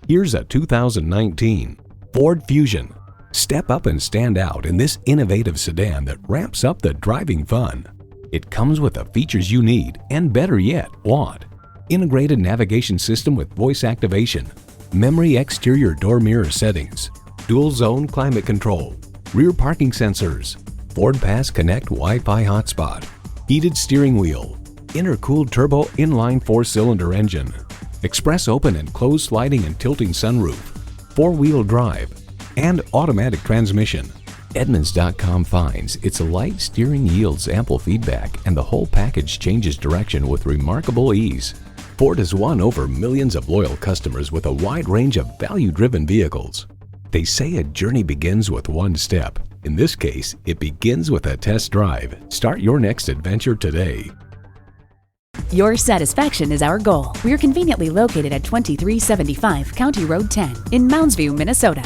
Here's a 2019 Ford Fusion. Step up and stand out in this innovative sedan that ramps up the driving fun. It comes with the features you need and, better yet, want. Integrated navigation system with voice activation, memory exterior door mirror settings, dual zone climate control, rear parking sensors, Ford Pass Connect Wi-Fi hotspot, heated steering wheel, intercooled turbo inline 4-cylinder engine, express open and closed sliding and tilting sunroof, 4-wheel drive, and automatic transmission. Edmunds.com finds its light steering yields ample feedback and the whole package changes direction with remarkable ease. Ford has won over millions of loyal customers with a wide range of value-driven vehicles. They say a journey begins with one step. In this case, it begins with a test drive. Start your next adventure today. Your satisfaction is our goal. We're conveniently located at 2375 County Road 10 in Mounds View, Minnesota.